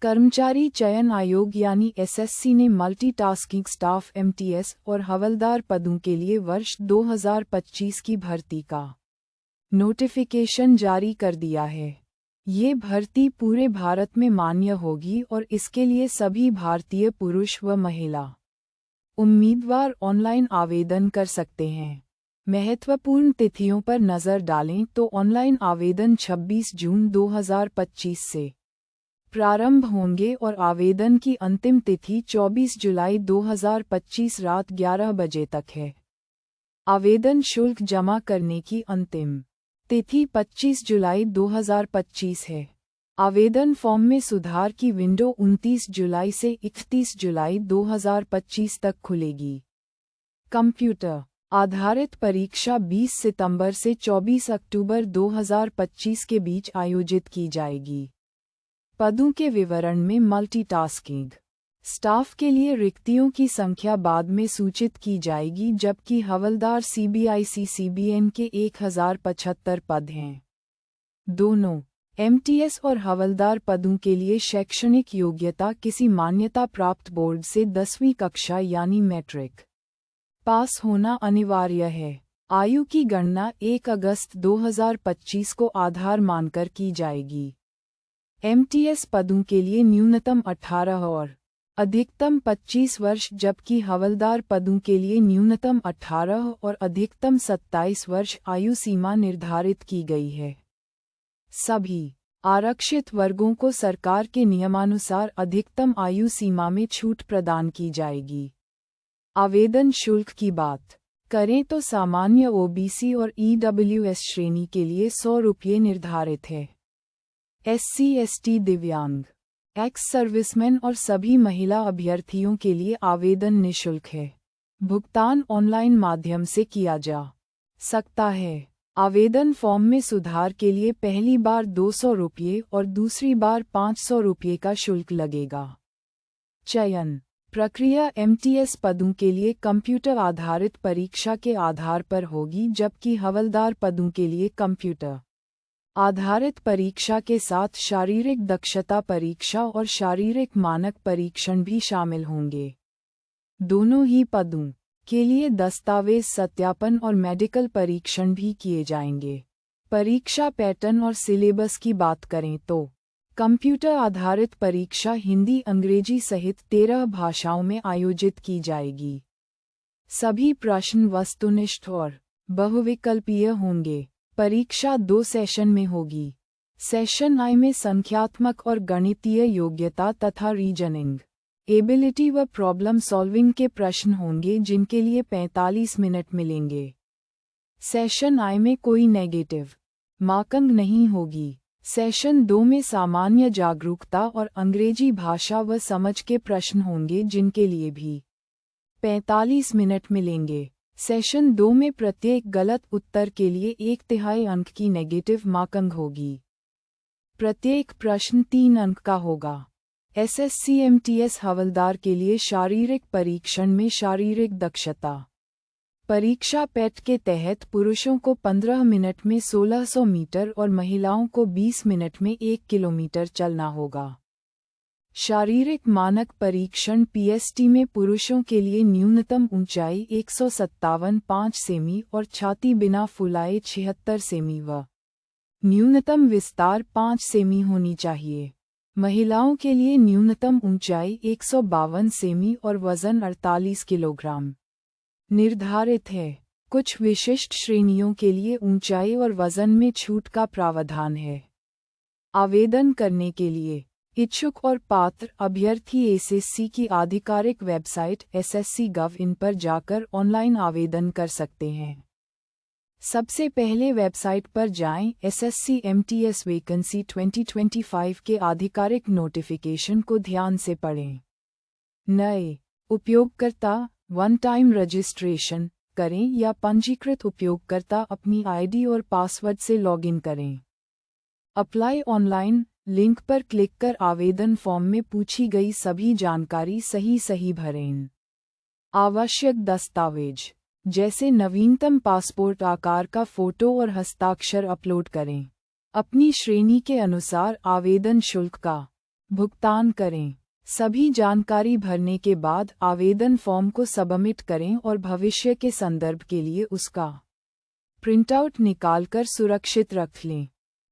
कर्मचारी चयन आयोग यानी एसएससी ने मल्टीटास्किंग स्टाफ एमटीएस और हवलदार पदों के लिए वर्ष 2025 की भर्ती का नोटिफिकेशन जारी कर दिया है। ये भर्ती पूरे भारत में मान्य होगी और इसके लिए सभी भारतीय पुरुष व महिला उम्मीदवार ऑनलाइन आवेदन कर सकते हैं। महत्वपूर्ण तिथियों पर नज़र डालें तो ऑनलाइन आवेदन 26 जून 2025 से प्रारंभ होंगे और आवेदन की अंतिम तिथि 24 जुलाई 2025 रात 11 बजे तक है। आवेदन शुल्क जमा करने की अंतिम तिथि 25 जुलाई 2025 है। आवेदन फॉर्म में सुधार की विंडो 29 जुलाई से 31 जुलाई 2025 तक खुलेगी। कंप्यूटर आधारित परीक्षा 20 सितंबर से 24 अक्टूबर 2025 के बीच आयोजित की जाएगी। पदों के विवरण में मल्टीटास्किंग स्टाफ के लिए रिक्तियों की संख्या बाद में सूचित की जाएगी, जबकि हवलदार सीबीआईसी सीबीएन के 1075 पद हैं। दोनों एमटीएस और हवलदार पदों के लिए शैक्षणिक योग्यता किसी मान्यता प्राप्त बोर्ड से 10वीं कक्षा यानी मैट्रिक पास होना अनिवार्य है। आयु की गणना 1 अगस्त 2025 को आधार मानकर की जाएगी। एमटीएस पदों के लिए न्यूनतम 18 और अधिकतम 25 वर्ष, जबकि हवलदार पदों के लिए न्यूनतम 18 और अधिकतम 27 वर्ष आयु सीमा निर्धारित की गई है। सभी आरक्षित वर्गों को सरकार के नियमानुसार अधिकतम आयु सीमा में छूट प्रदान की जाएगी। आवेदन शुल्क की बात करें तो सामान्य ओबीसी और ईडब्ल्यूएस श्रेणी के लिए 100 रुपये निर्धारित है। एससी एसटी दिव्यांग एक्स सर्विसमैन और सभी महिला अभ्यर्थियों के लिए आवेदन निःशुल्क है। भुगतान ऑनलाइन माध्यम से किया जा सकता है। आवेदन फॉर्म में सुधार के लिए पहली बार 200 रुपये और दूसरी बार 500 रुपये का शुल्क लगेगा। चयन प्रक्रिया एमटीएस पदों के लिए कंप्यूटर आधारित परीक्षा के आधार पर होगी, जबकि हवलदार पदों के लिए कंप्यूटर आधारित परीक्षा के साथ शारीरिक दक्षता परीक्षा और शारीरिक मानक परीक्षण भी शामिल होंगे। दोनों ही पदों के लिए दस्तावेज सत्यापन और मेडिकल परीक्षण भी किए जाएंगे। परीक्षा पैटर्न और सिलेबस की बात करें तो कंप्यूटर आधारित परीक्षा हिंदी अंग्रेजी सहित 13 भाषाओं में आयोजित की जाएगी। सभी प्रश्न वस्तुनिष्ठ और बहुविकल्पीय होंगे। परीक्षा 2 सेशन में होगी। सेशन आई में संख्यात्मक और गणितीय योग्यता तथा रीजनिंग एबिलिटी व प्रॉब्लम सॉल्विंग के प्रश्न होंगे, जिनके लिए 45 मिनट मिलेंगे। सेशन आई में कोई नेगेटिव मार्किंग नहीं होगी। सेशन 2 में सामान्य जागरूकता और अंग्रेजी भाषा व समझ के प्रश्न होंगे, जिनके लिए भी 45 मिनट मिलेंगे। सेशन 2 में प्रत्येक गलत उत्तर के लिए 1/3 अंक की नेगेटिव मार्किंग होगी। प्रत्येक प्रश्न 3 अंक का होगा। एसएससी एमटीएस हवलदार के लिए शारीरिक परीक्षण में शारीरिक दक्षता परीक्षा पैट के तहत पुरुषों को 15 मिनट में 1600 मीटर और महिलाओं को 20 मिनट में 1 किलोमीटर चलना होगा। शारीरिक मानक परीक्षण पीएसटी में पुरुषों के लिए न्यूनतम ऊंचाई 157.5 सेमी और छाती बिना फुलाए 76 सेमी व न्यूनतम विस्तार 5 सेमी होनी चाहिए। महिलाओं के लिए न्यूनतम ऊंचाई 152 सेमी और वजन 48 किलोग्राम निर्धारित है। कुछ विशिष्ट श्रेणियों के लिए ऊंचाई और वजन में छूट का प्रावधान है। आवेदन करने के लिए इच्छुक और पात्र अभ्यर्थी एसएससी की आधिकारिक वेबसाइट ssc.gov.in पर जाकर ऑनलाइन आवेदन कर सकते हैं। सबसे पहले वेबसाइट पर जाएं, एसएससी एमटीएस वैकेंसी 2025 के आधिकारिक नोटिफिकेशन को ध्यान से पढ़ें। नए उपयोगकर्ता वन टाइम रजिस्ट्रेशन करें या पंजीकृत उपयोगकर्ता अपनी आईडी और पासवर्ड से लॉगिन करें। अप्लाई ऑनलाइन लिंक पर क्लिक कर आवेदन फॉर्म में पूछी गई सभी जानकारी सही भरें। आवश्यक दस्तावेज जैसे नवीनतम पासपोर्ट आकार का फोटो और हस्ताक्षर अपलोड करें। अपनी श्रेणी के अनुसार आवेदन शुल्क का भुगतान करें। सभी जानकारी भरने के बाद आवेदन फॉर्म को सबमिट करें और भविष्य के संदर्भ के लिए उसका प्रिंटआउट निकालकर सुरक्षित रख लें।